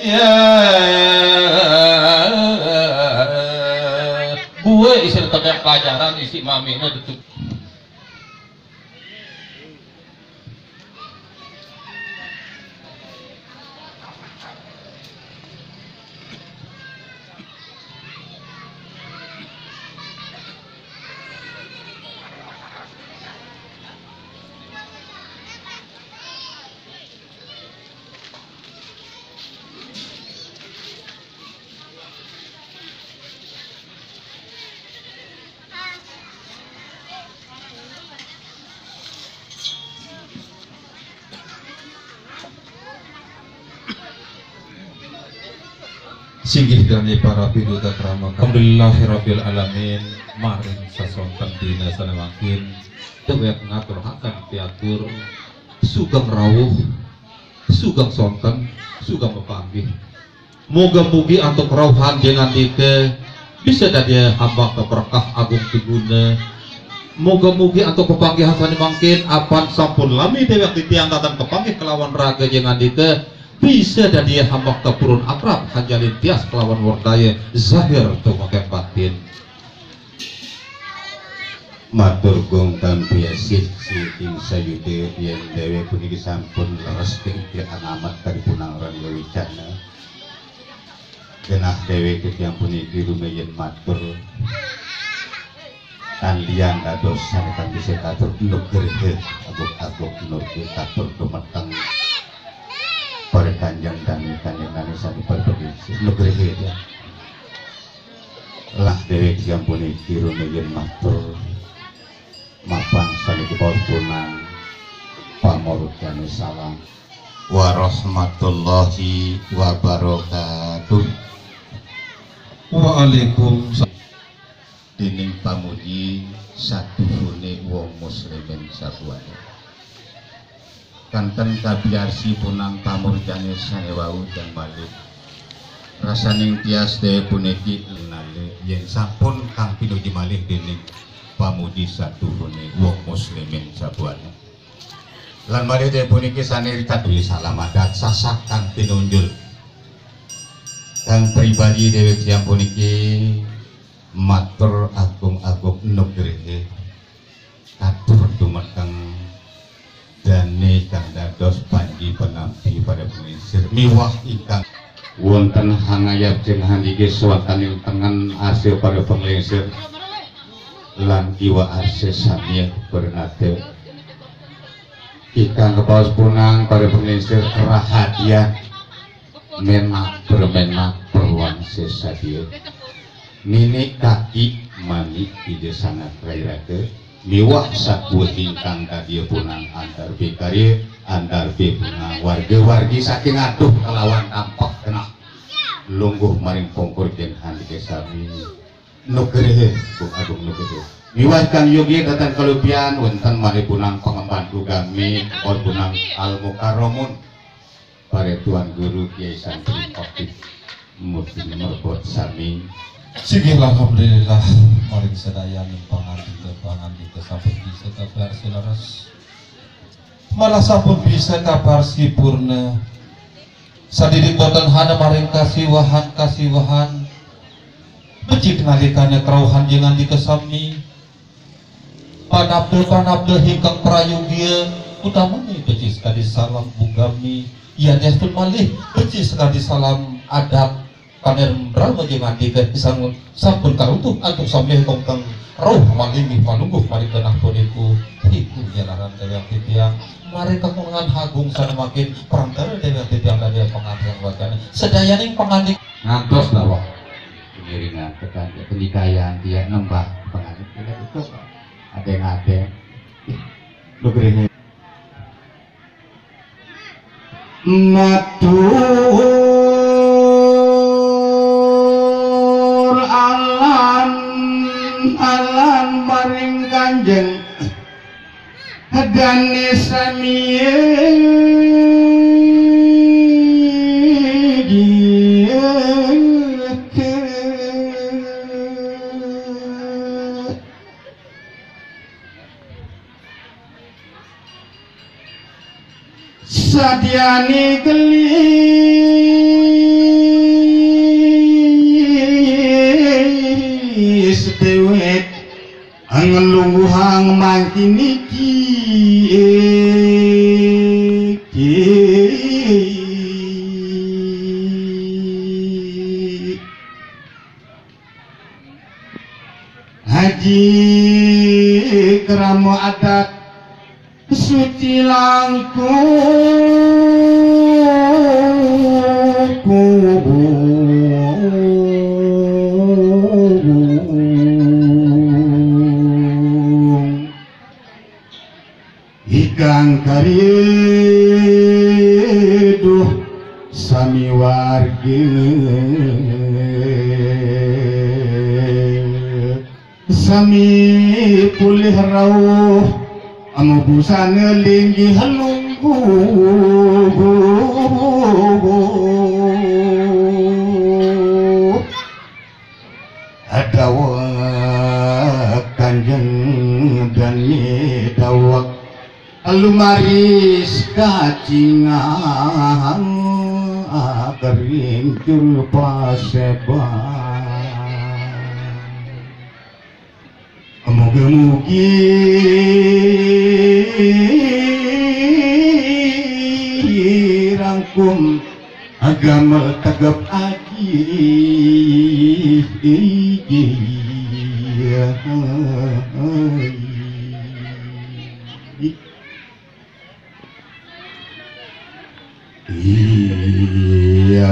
Ya gue isi tengah pelajaran isi maminya tutup. Singgih dani para piduta krama alhamdulillahirabbil alamin maring sasonten dina sanemakin tewek ngatur akan piatur sugeng rawuh sugeng sonten sugeng mepanggih moga-mugi antuk rawuhan dengan dike bisa dadi hamba keberkah agung tiguna moga-mugi antuk pepanggihan sanemakin apan sampun lami dewek titiang datang kepanggih kelawan raga jangan dike bisa dari hamba kepurun akrab hanjalin tias kelawan wardaya zahir tumakai batin matur gongkan biasit siting sayude yang dewe puniki sampun leres keikir amat kadipunang ran wicana genah dewe ketiang puniki rumeyen matur kalian dados sanekan bisa katur nugerhe aguk-aguk nurke katur dumateng para kanjeng kami sami berbegitu negeri ya lah dewe diampuni kirumeyen matur mapan saniki pawunan pamorjane salam warahmatullahi wabarakatuh. Waalaikumsalam. Dening pamuji saduhune wong muslimin sabuane kanten kabiarsi punang pamurjane sanewau dan balik rasaning tias dewe puniki nale yen sampun kang pinuji malih dening pamuji saduhune wong muslimin sabuane lan malih dewe puniki sanirita duli salam adat sasak kang pinunjul kang pribadi dewe tiyang puniki matur agung-agung nugrahe katur dumateng dane kang dados panji penampi pada pengisir miwah ingkang wonten hangayap jeung handike swantaning tengen asih para pengisir lan kiwa asih sami bernate ingkang kepaos punang para pengisir rahadiah menak bermenak perluan sesadia nini kaki mani ide sangat rairake miwah sakuh ingkang tadi punang antar bikari antar punang warga-wargi saking aduh kelawan tampak kena lungguh maring pongkur jen handike sami nugerehe bung agung nugerehe miwah kang yogi datang kelupian wonten mari punang pangembantu kami or punang al mukarramun pare tuan guru kiai santri optik mungkin merbot sami Sigih alhamdulillah maring sedaya pangandika sampun bisa kabar silaras malah sampun bisa kabar sipurna sadidik boten hana maring kasiwahan becik nalikane kerawuhan jengan dikesami panabdel hingkang prayogia utamanya becik sekali salam bugami ya destun malih becik sekali salam adab kaner brahma jengan dikesami sampun karutuh antuk sambil kongkang roh malingih manungguh maring denah puniku iku jalanan dewek titiang mari kekungan hagung sanemakin perantara dewek titiang dan dewek pengantin wajana sedayaning pengantin ngantos lah wong pengiringan tekan penikayan dia nembah pengantin kita itu ada lu gerinya matur alan maring kanjeng dane samiye sadyani geli saking iki haji kramo adat suci langkung ikang kariduh sami wargi sami pulih rawuh anu busana linggi halunggu adawak kanjeng dan dawak alumaris kacingan kering jul pasebang mugi-mugi rangkum agama tegap aji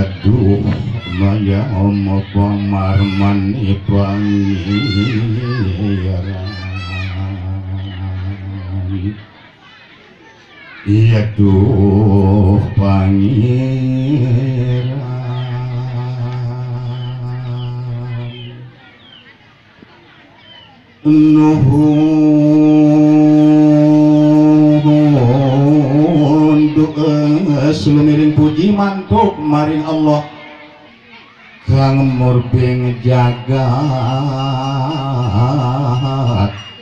aduh maya omo pamarman ipangiran iya duh pangeran nuhun sulumiring puji mantuk maring Allah kang murbing jagat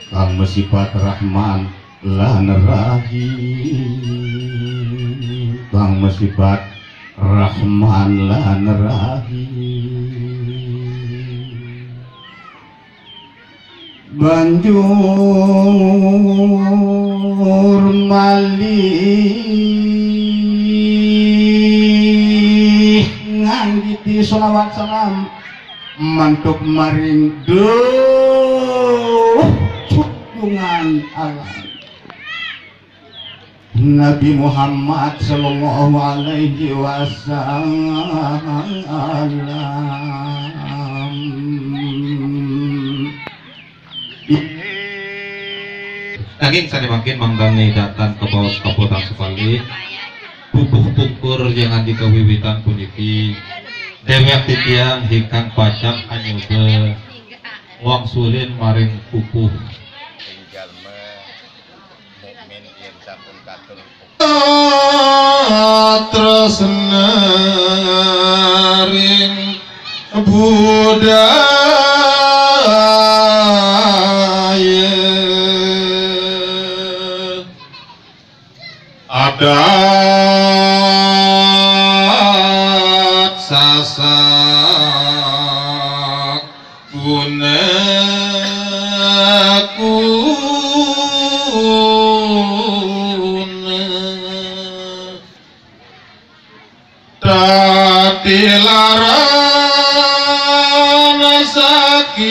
kang mesifat rahman lan rahim kang mesifat rahman lan rahim banjur malih nganggiti sholawat salam mantuk maring duh cudungan alam Nabi Muhammad sallallahu alaihi wasallam. Nanging sanemangkin manggangi datang ke bawah kapotang sekali pupuh pukur jangan dikawiwitan puniki dewek titiang hingkang pacak anyuge wang sulin maring pupuh tresna ring budaya adat sasak gunaku dilarang saking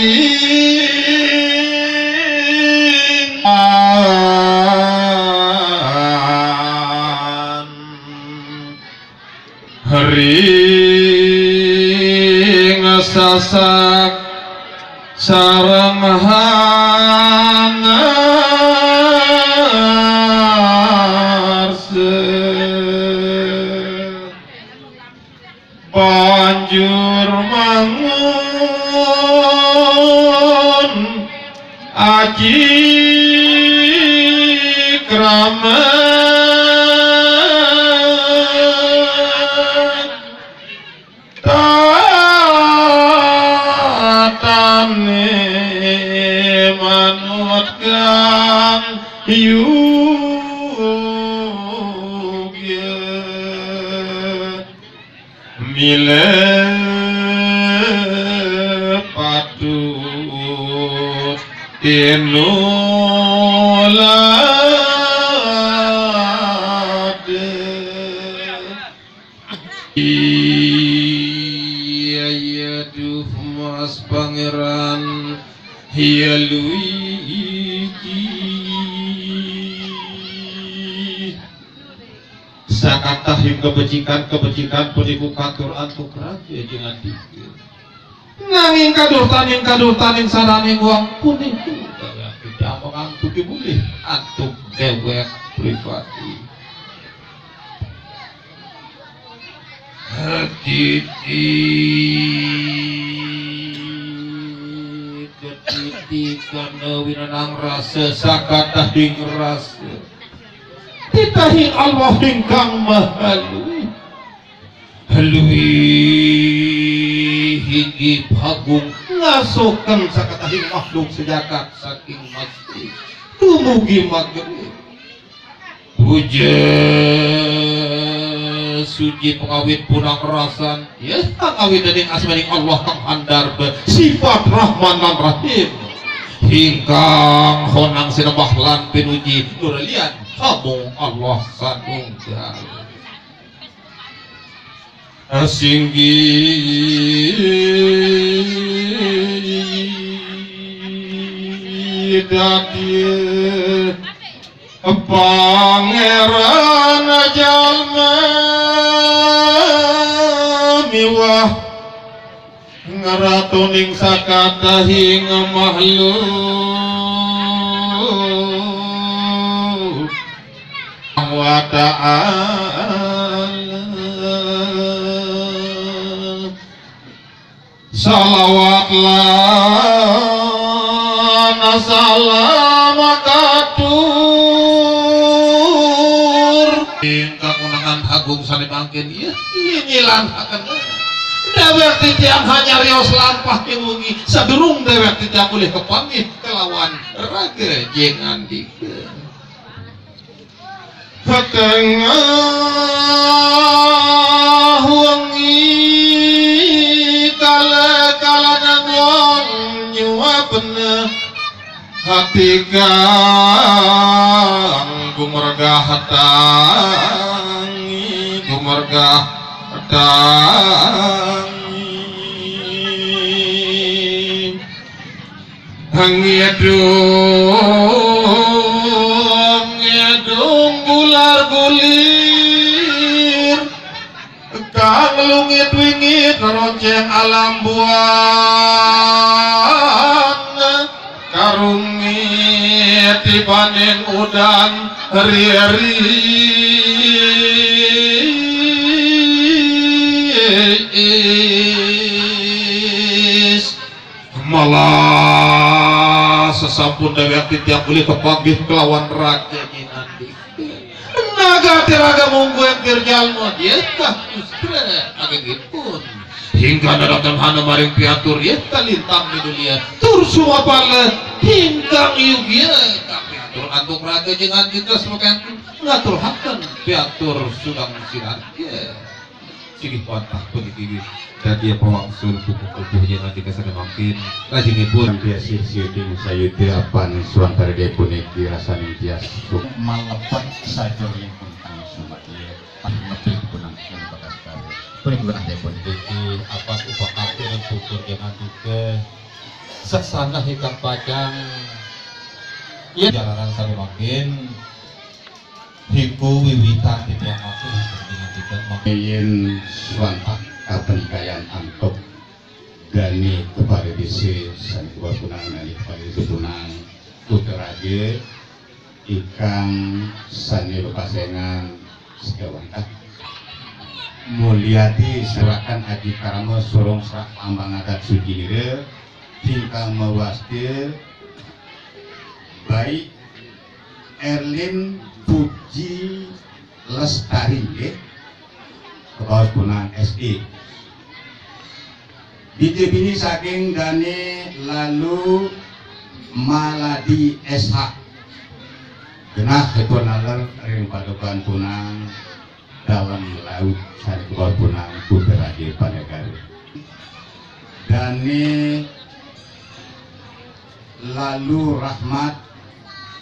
ring sasak sareng hangarse banjur mangun aji kramat tatane manut kang yugya mile patut tinul iya duh mas pangeran iya Luigi sakatahing kebajikan peniku katur antuk raja jangan dikir nanging kadur taning saraning uang puniku tidak mau antuk boleh antuk dewek privati hati karena winanang rasa sakatahing rasa titahing Allah ingkang mahalui hinggi bagung ngasokan sakatahing makhluk sejagat saking masti tumugi maghrib puja suci pengawit punang rasan ya pengawit dari asmaning Allah kang handar sifat rahman dan rahim hingkang honang sinembah lan pinuji nuralian hamung Allah sanunggal asinggi dadi pangeran jalma miwah ngeratuning sakatahing makhluk wa ta'ala salawat lan salam katur ingkang unangan agung sanebangkeun ieu nyilang akan dewek titiang hanya rios lampah kemungi sadurung dewek titiang boleh kepanggih kelawan raga jengan dikeun petengah wengi kala nangwon nyuapna hati kang gumergah tangi gumergah tangi ngedung gular gulir kang lungit wingit ronceng alam buan karungit dibanding udan malah sesampun dewek titiang boleh kepanggih kelawan raja nyinandi naga tiraga munggu yang kirjalmu dia kah ustra agagipun hingga datang hana maring piatur ya talintang di dunia tur semua pala hingga yugia piatur antuk raga jangan kita semakin ngatur hakan piatur sudah sinar ya sini patah pendidik dan dia pawangsul kupu-kupu jangan kita sedang makin rajin pun biasa syuting sayuti apan suantara dia puniki rasaning tias malepat saja lingkung tang sumat ya lebih punang yang bakas kali punik punang dia puniki apa upakati dan tutur jangan juga sesana hikam pajang ya jalanan sari makin hiku wiwitan titiang makin dengan tidak makin yen suantah kapenikayan antok gani kepada disi sani kebar punang nali kepada disi punang utaraje ikan sani bepasengan segawantah mulyati serakan adi karama surong serak ambang adat suci nire tingkang mewastir baik Erlin Puji Lestari kebawas punang SI Dijebini saking Dani lalu Maladi SH genah ketua nalar ring padukan punang dalam laut sari kebal punang putra di Panegari Dani lalu Rahmat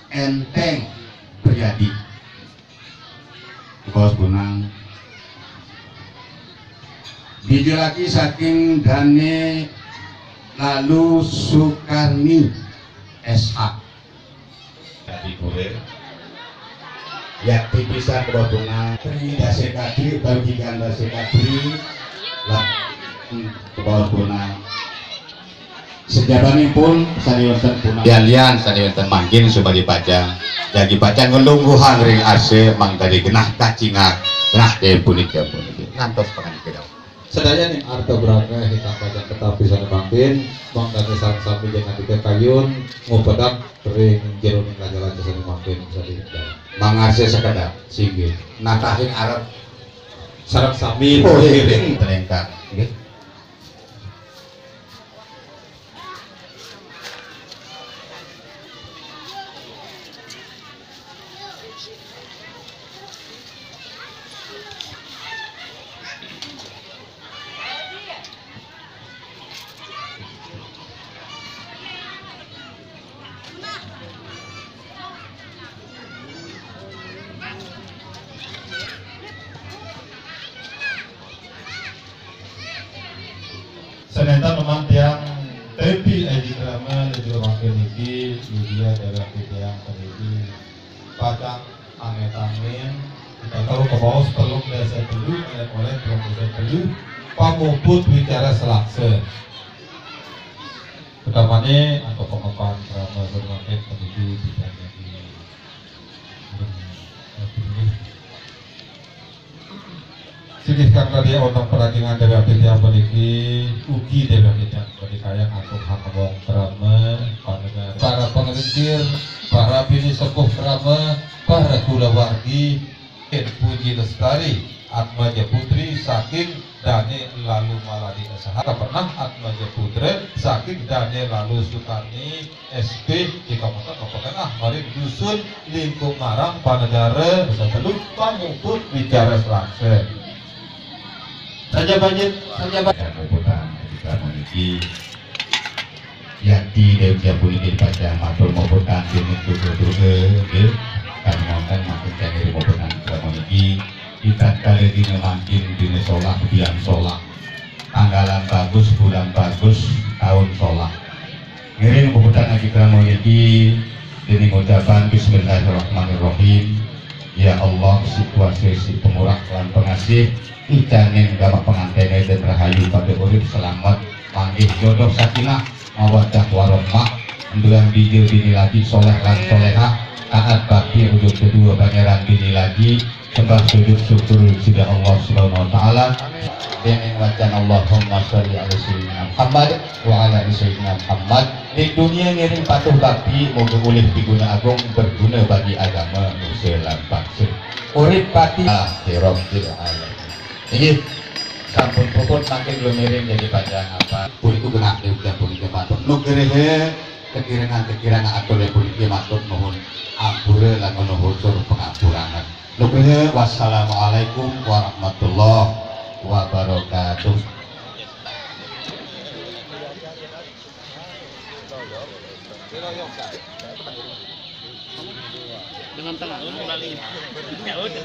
Enteng Priadi kebal punang Video lagi saking Dane lalu Sukarni SH dari kurir ya tipisan kebabungan Tri Dase Kadri bagikan Dase Kadri lah kebabungan sejarahnya pun saniwenten punang lian saniwenten mangkin sebagai pajang jadi pajang ngelungguhan ring ase mang tadi genah kacingak nah dia punika ngantos pengen kedau sedaya nih arta berangga hitam pajang tetap bisa nembangkin mangkani sarang sapi jangan tiga kayun ngupedak kering jerun lajalan bisa nembangkin bisa dihitam mangase sekedap singgih natahin Arab sarang sapi oh hiring terengkak nggih Seneta memang tiang tepi edi drama dan juga makin iki Lydia dalam tiang peniki padang angin kita tahu ke bawah teluk desa dulu oleh teluk desa dulu pamuput bicara selakse utamanya atau pengemban drama bermakin peniki tidak jadi Sidihkan tadi orang peragingan dewa kita peniki ugi dewa kita berdikaya atur hakabong drama para pengelincir para bini sepuh drama para kulawargi puji lestari Atmaja Putri saking Dane lalu Maladi Sahara pernah Atmaja Putri saking Dane lalu Sukani SP di Kabupaten Tengah mari dusun lingkup Marang Panegara Desa Teluk pamuput bicara selakse saja banjir saja banjir Putra kita memiliki Yati Dewi Puniki pada matur maupun kantin untuk berdoa kan maupun maupun cari maupun kita memiliki kita kali ini makin dini sholat bulan sholat tanggalan bagus bulan bagus tahun sholat ngiring keputusan kita memiliki dini ucapan Bismillahirrahmanirrahim ya Allah situasi si pemurah dan pengasih icanin gamak pengantinnya dan rahayu pada urip selamat panggil jodoh sakinah mawadah warahmah mendulang bijil bini lagi soleh lan solehah taat bakti untuk kedua pangeran bini lagi sembah sujud syukur kepada Allah Subhanahu wa taala yang wajan Allahumma sholli ala sayyidina Muhammad wa ala sayyidina Muhammad di dunia ngiring patuh bakti moga ulih diguna agung berguna bagi agama Muslim bangsa urip pati akhiril alamin ini sampun puput makin belum miring jadi panjang apa puliku genak di ujian puliku matut nu gerehe kekirangan atur ya puliku matut mohon ampure lan menuhusur pengampurangan nu gerehe wassalamualaikum warahmatullahi wabarakatuh dengan tengah melalui ya udah